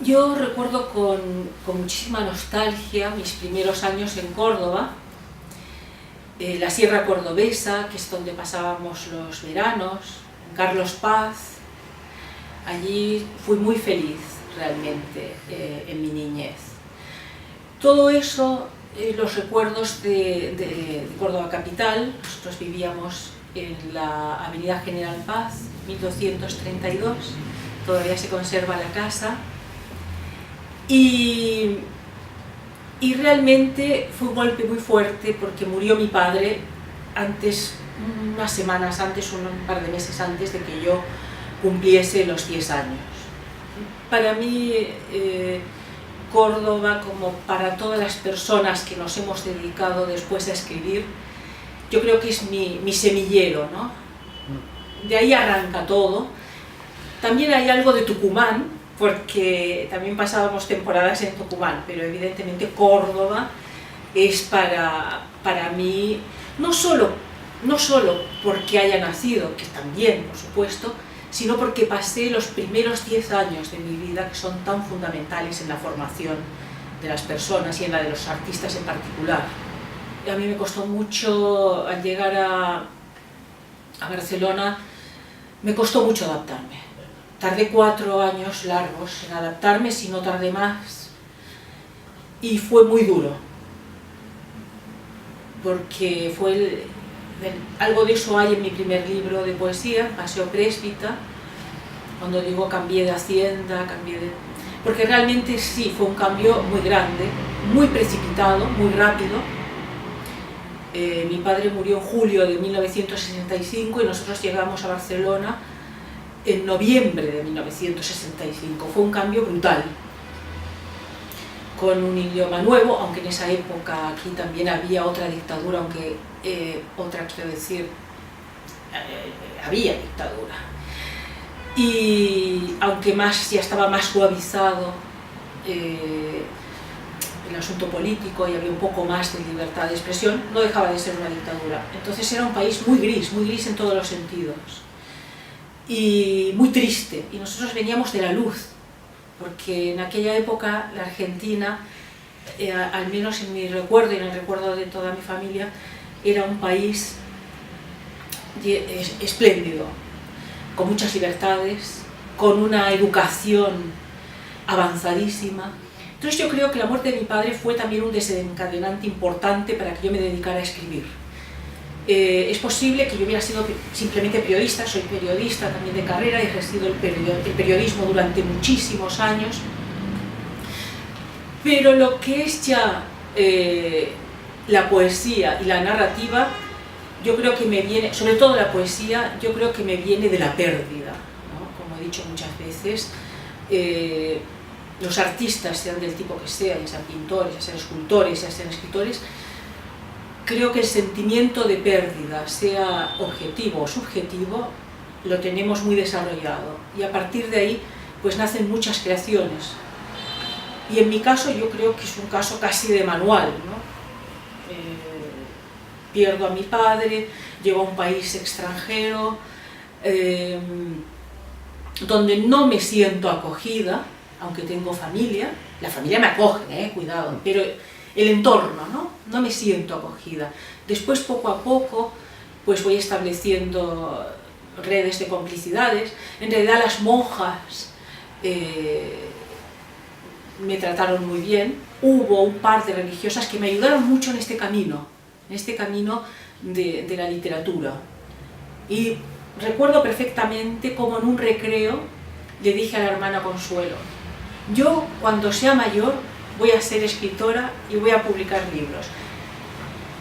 Yo recuerdo con muchísima nostalgia mis primeros años en Córdoba, la Sierra Cordobesa, que es donde pasábamos los veranos, en Carlos Paz. Allí fui muy feliz realmente en mi niñez. Todo eso, los recuerdos de Córdoba capital. Nosotros vivíamos en la Avenida General Paz, 1232, todavía se conserva la casa. Y realmente fue un golpe muy fuerte porque murió mi padre antes, unas semanas antes, un par de meses antes de que yo cumpliese los 10 años. Para mí, Córdoba, como para todas las personas que nos hemos dedicado después a escribir, yo creo que es mi semillero, ¿no? De ahí arranca todo. También hay algo de Tucumán, porque también pasábamos temporadas en Tucumán, pero evidentemente Córdoba es para mí, no solo porque haya nacido, que también, por supuesto, sino porque pasé los primeros 10 años de mi vida que son tan fundamentales en la formación de las personas y en la de los artistas en particular. Y a mí me costó mucho, al llegar a Barcelona, me costó mucho adaptarme. Tardé 4 años largos en adaptarme, si no tardé más, y fue muy duro, porque algo de eso hay en mi primer libro de poesía, Paseo Présbita, cuando digo cambié de hacienda, porque realmente sí, fue un cambio muy grande, muy precipitado, muy rápido. Mi padre murió en julio de 1965 y nosotros llegamos a Barcelona en noviembre de 1965. Fue un cambio brutal, con un idioma nuevo, aunque en esa época aquí también había otra dictadura, había dictadura. Y aunque ya estaba más suavizado el asunto político y había un poco más de libertad de expresión, no dejaba de ser una dictadura. Entonces era un país muy gris en todos los sentidos. Y muy triste, y nosotros veníamos de la luz, porque en aquella época la Argentina, al menos en mi recuerdo y en el recuerdo de toda mi familia, era un país espléndido, con muchas libertades, con una educación avanzadísima. Entonces yo creo que la muerte de mi padre fue también un desencadenante importante para que yo me dedicara a escribir. Es posible que yo hubiera sido simplemente periodista, soy periodista también de carrera, he ejercido el periodismo durante muchísimos años, pero lo que es ya la poesía y la narrativa, yo creo que me viene, sobre todo la poesía, yo creo que me viene de la pérdida, ¿no? Como he dicho muchas veces, los artistas, sean del tipo que sean, ya sean pintores, ya sean escultores, ya sean escritores, creo que el sentimiento de pérdida, sea objetivo o subjetivo, lo tenemos muy desarrollado, y a partir de ahí pues nacen muchas creaciones. Y en mi caso yo creo que es un caso casi de manual, ¿no? Pierdo a mi padre, llego a un país extranjero, donde no me siento acogida, aunque tengo familia. La familia me acoge, cuidado, pero el entorno, no me siento acogida. Después, poco a poco, pues voy estableciendo redes de complicidades. En realidad las monjas me trataron muy bien. Hubo un par de religiosas que me ayudaron mucho en este camino de la literatura. Y recuerdo perfectamente cómo en un recreo le dije a la hermana Consuelo: yo cuando sea mayor voy a ser escritora y voy a publicar libros.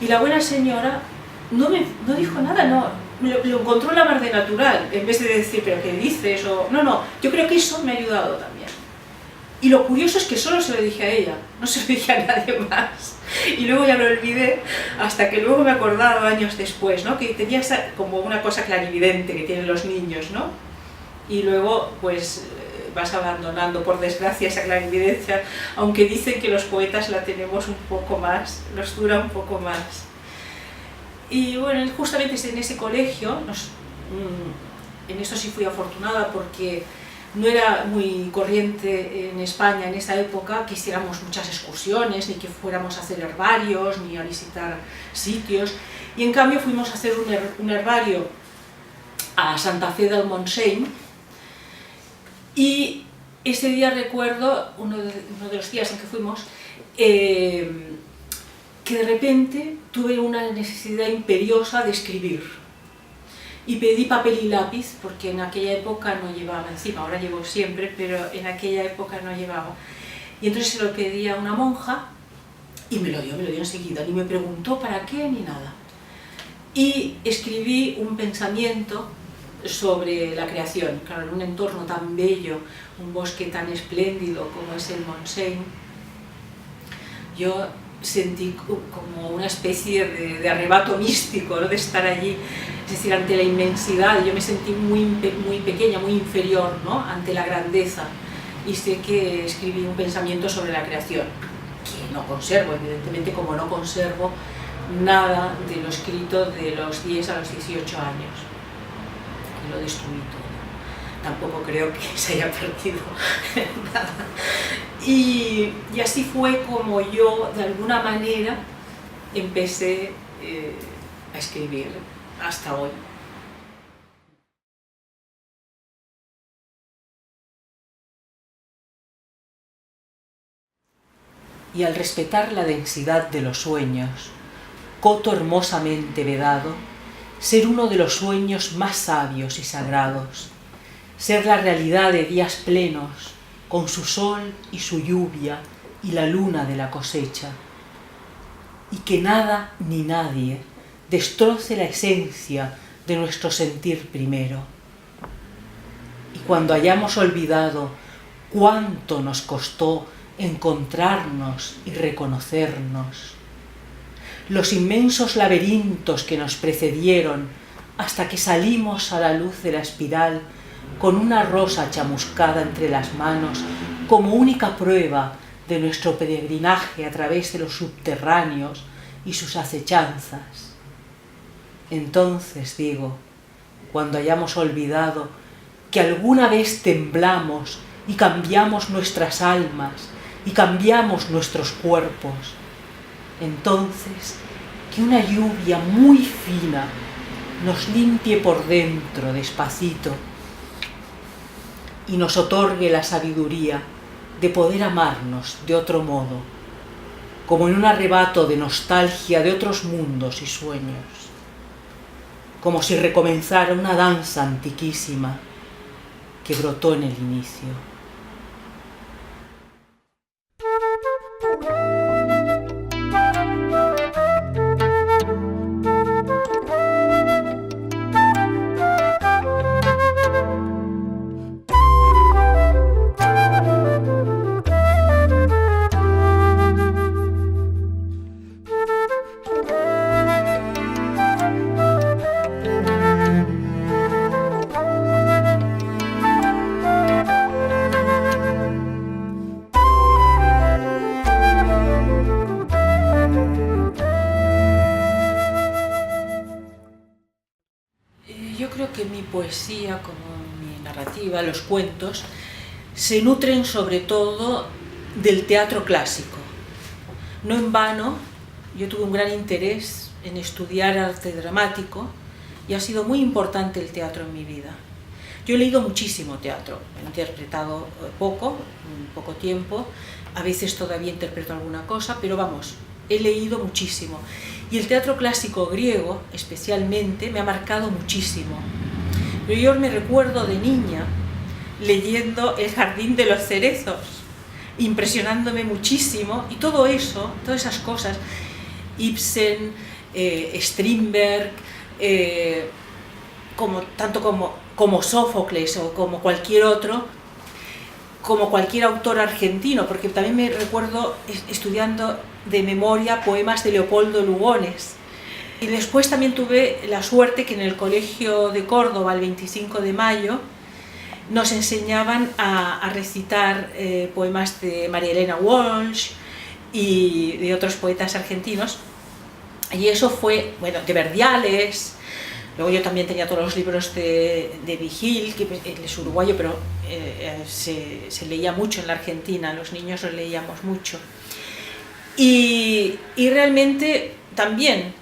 Y la buena señora no dijo nada, lo encontró la mar de natural, en vez de decir, ¿pero qué dices? No, yo creo que eso me ha ayudado también. Y lo curioso es que solo se lo dije a ella, no se lo dije a nadie más. Y luego ya lo olvidé, hasta que luego me he acordado años después, ¿no? Que tenía como una cosa clarividente que tienen los niños, ¿no? Y luego, pues, vas abandonando, por desgracia, esa clarividencia, aunque dicen que los poetas la tenemos un poco más, nos dura un poco más. Y bueno, justamente en ese colegio, en eso sí fui afortunada, porque no era muy corriente en España en esa época que hiciéramos muchas excursiones, ni que fuéramos a hacer herbarios, ni a visitar sitios, y en cambio fuimos a hacer un herbario a Santa Fe del Montseny. Y ese día recuerdo, uno de los días en que fuimos, que de repente tuve una necesidad imperiosa de escribir. Y pedí papel y lápiz, porque en aquella época no llevaba encima, ahora llevo siempre, pero en aquella época no llevaba. Y entonces se lo pedí a una monja y me lo dio enseguida, ni me preguntó para qué ni nada. Y escribí un pensamiento sobre la creación, claro, en un entorno tan bello, un bosque tan espléndido como es el Montseny. Yo sentí como una especie de arrebato místico, ¿no? De estar allí, es decir, ante la inmensidad. Yo me sentí muy pequeña, muy inferior, ¿no? Ante la grandeza, y sé que escribí un pensamiento sobre la creación, que no conservo, evidentemente, como no conservo nada de lo escrito de los 10 a los 18 años, y lo destruí todo. Tampoco creo que se haya perdido nada. Y así fue como yo, de alguna manera, empecé a escribir hasta hoy. Y al respetar la densidad de los sueños, coto hermosamente vedado, ser uno de los sueños más sabios y sagrados, ser la realidad de días plenos, con su sol y su lluvia y la luna de la cosecha, y que nada ni nadie destroce la esencia de nuestro sentir primero. Y cuando hayamos olvidado cuánto nos costó encontrarnos y reconocernos, los inmensos laberintos que nos precedieron hasta que salimos a la luz de la espiral con una rosa chamuscada entre las manos como única prueba de nuestro peregrinaje a través de los subterráneos y sus acechanzas. Entonces, digo, cuando hayamos olvidado que alguna vez temblamos y cambiamos nuestras almas y cambiamos nuestros cuerpos, entonces que una lluvia muy fina nos limpie por dentro despacito y nos otorgue la sabiduría de poder amarnos de otro modo, como en un arrebato de nostalgia de otros mundos y sueños, como si recomenzara una danza antiquísima que brotó en el inicio. Yo creo que mi poesía, como mi narrativa, los cuentos, se nutren sobre todo del teatro clásico. No en vano, yo tuve un gran interés en estudiar arte dramático y ha sido muy importante el teatro en mi vida. Yo he leído muchísimo teatro, he interpretado poco tiempo, a veces todavía interpreto alguna cosa, pero vamos, he leído muchísimo. Y el teatro clásico griego, especialmente, me ha marcado muchísimo. Yo me recuerdo de niña leyendo El jardín de los cerezos, impresionándome muchísimo, y todo eso, todas esas cosas, Ibsen, Strindberg, tanto como Sófocles o como cualquier otro, como cualquier autor argentino, porque también me recuerdo estudiando de memoria poemas de Leopoldo Lugones. Y después también tuve la suerte que en el Colegio de Córdoba, el 25 de mayo, nos enseñaban a recitar poemas de María Elena Walsh y de otros poetas argentinos. Y eso fue, bueno, de Verdiales. Luego yo también tenía todos los libros de Vigil, que él es uruguayo, pero se leía mucho en la Argentina, los niños lo leíamos mucho. Y realmente también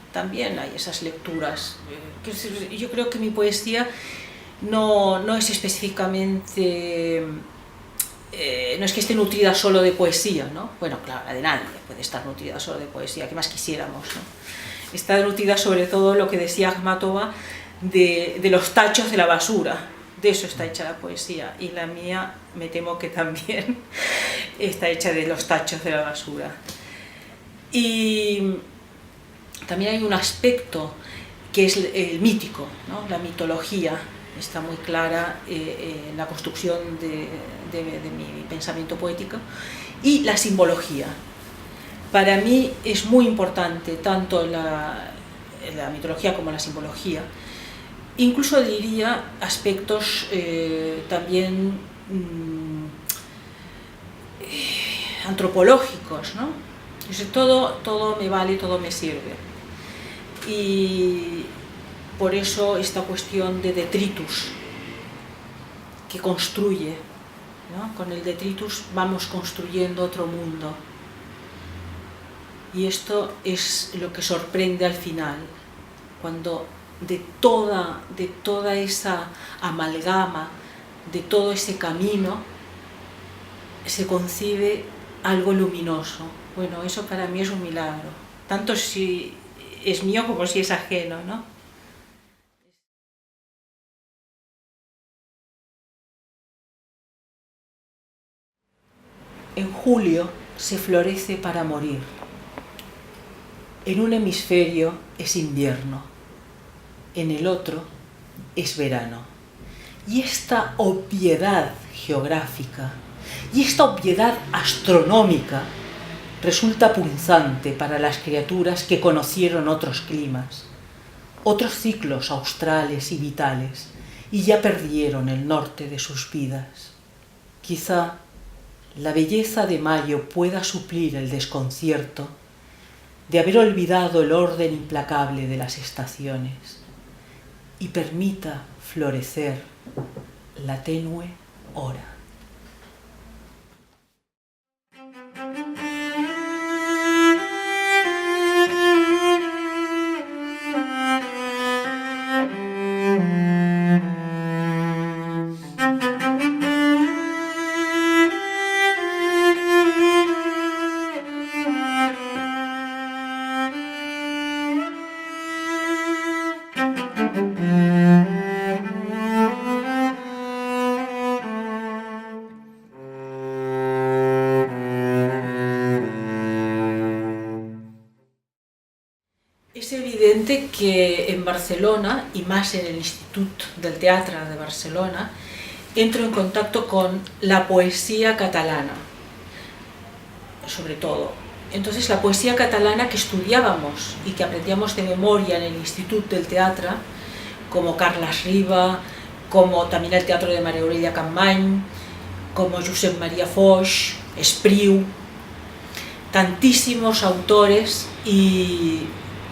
hay esas lecturas. Yo creo que mi poesía no es específicamente, no es que esté nutrida solo de poesía, ¿no? Bueno, claro, la de nadie puede estar nutrida solo de poesía, ¿qué más quisiéramos, no? Está nutrida sobre todo lo que decía Akhmatova de los tachos de la basura, de eso está hecha la poesía, y la mía me temo que también está hecha de los tachos de la basura. Y también hay un aspecto que es el mítico, ¿no? La mitología está muy clara en la construcción de mi pensamiento poético, y la simbología. Para mí es muy importante tanto la mitología como la simbología, incluso diría aspectos también antropológicos, ¿no? Todo me vale, todo me sirve. Y por eso esta cuestión de detritus, que construye, ¿no? Con el detritus vamos construyendo otro mundo. Y esto es lo que sorprende al final, cuando de toda esa amalgama, de todo ese camino, se concibe algo luminoso. Bueno, eso para mí es un milagro, tanto si es mío como si es ajeno, ¿no? En julio se florece para morir. En un hemisferio es invierno, en el otro es verano. Y esta obviedad geográfica y esta obviedad astronómica resulta punzante para las criaturas que conocieron otros climas, otros ciclos australes y vitales, y ya perdieron el norte de sus vidas. Quizá la belleza de mayo pueda suplir el desconcierto de haber olvidado el orden implacable de las estaciones y permita florecer la tenue hora. Es evidente que en Barcelona, y más en el Institut del Teatre de Barcelona, entro en contacto con la poesía catalana, sobre todo. Entonces la poesía catalana que estudiábamos y que aprendíamos de memoria en el Institut del Teatre, como Carles Riba, como también el teatro de María Aurelia Capmany, como Josep Maria Foix, Espriu, tantísimos autores, y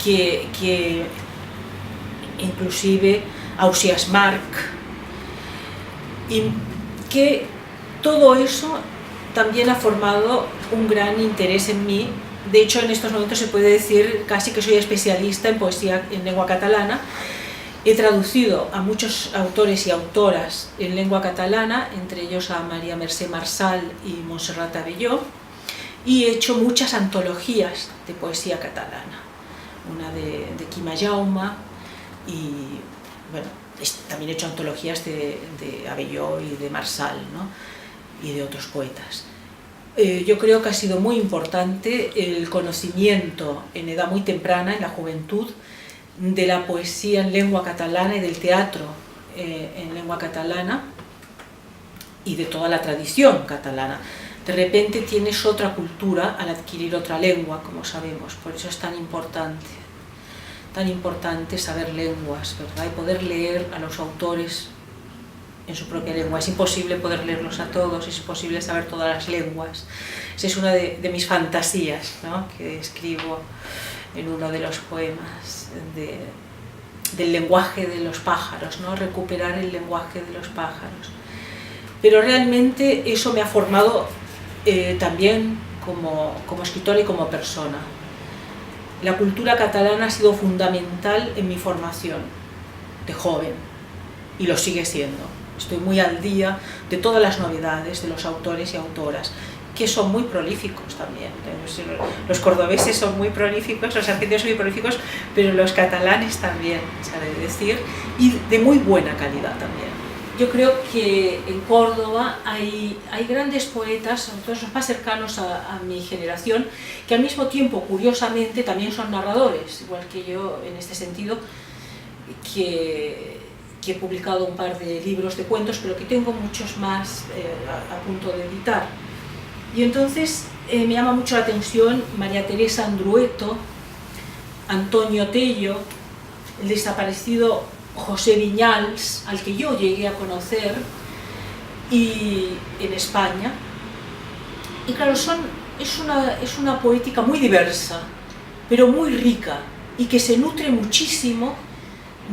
que inclusive Ausiàs March, y que todo eso también ha formado un gran interés en mí. De hecho, en estos momentos se puede decir casi que soy especialista en poesía en lengua catalana. He traducido a muchos autores y autoras en lengua catalana, entre ellos a María Mercè Marçal y Montserrat Abelló, y he hecho muchas antologías de poesía catalana, una de Quima Jaume y bueno, también he hecho antologías de Abelló y de Marsal, ¿no? Y de otros poetas. Yo creo que ha sido muy importante el conocimiento en edad muy temprana, en la juventud, de la poesía en lengua catalana y del teatro en lengua catalana y de toda la tradición catalana. De repente tienes otra cultura al adquirir otra lengua, como sabemos, por eso es tan importante saber lenguas, ¿verdad? Y poder leer a los autores en su propia lengua. Es imposible poder leerlos a todos, es imposible saber todas las lenguas. Esa es una de mis fantasías, ¿no? Que escribo en uno de los poemas del lenguaje de los pájaros, ¿no? Recuperar el lenguaje de los pájaros. Pero realmente eso me ha formado también como escritora y como persona. La cultura catalana ha sido fundamental en mi formación de joven y lo sigue siendo. Estoy muy al día de todas las novedades de los autores y autoras, que son muy prolíficos también. Los cordobeses son muy prolíficos, los argentinos son muy prolíficos, pero los catalanes también, se ha de decir, y de muy buena calidad también. Yo creo que en Córdoba hay grandes poetas, sobre todo los más cercanos a mi generación, que al mismo tiempo, curiosamente, también son narradores, igual que yo en este sentido, que he publicado un par de libros de cuentos, pero que tengo muchos más a punto de editar. Y entonces me llama mucho la atención María Teresa Andrueto, Antonio Tello, el desaparecido José Viñals, al que yo llegué a conocer en España. Y claro, es una poética muy diversa, pero muy rica, y que se nutre muchísimo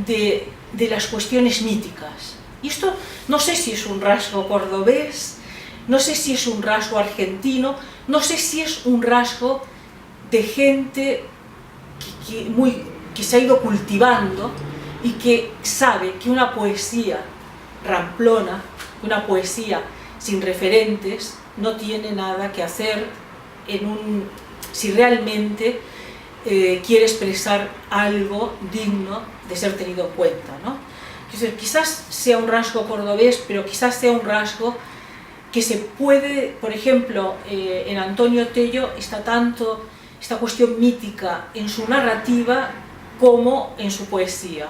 de las cuestiones míticas. Y esto no sé si es un rasgo cordobés, no sé si es un rasgo argentino, no sé si es un rasgo de gente que se ha ido cultivando y que sabe que una poesía ramplona, una poesía sin referentes, no tiene nada que hacer si realmente quiere expresar algo digno de ser tenido en cuenta, ¿no? Entonces, quizás sea un rasgo cordobés, pero quizás sea un rasgo que se puede, por ejemplo, en Antonio Tello está tanto esta cuestión mítica en su narrativa como en su poesía.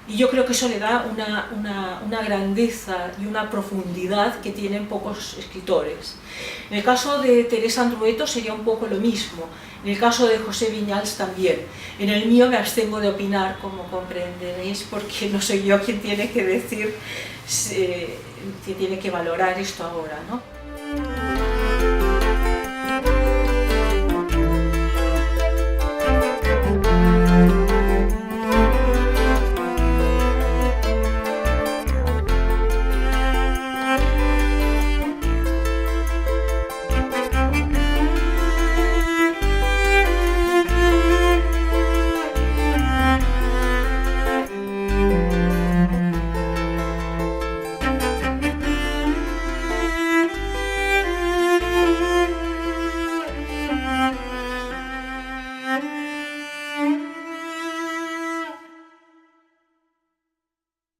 Y yo creo que eso le da una grandeza y una profundidad que tienen pocos escritores. En el caso de Teresa Andrueto sería un poco lo mismo, en el caso de José Viñals también. En el mío me abstengo de opinar, como comprenderéis, porque no soy yo quien tiene que decir, que tiene que valorar esto ahora, ¿no?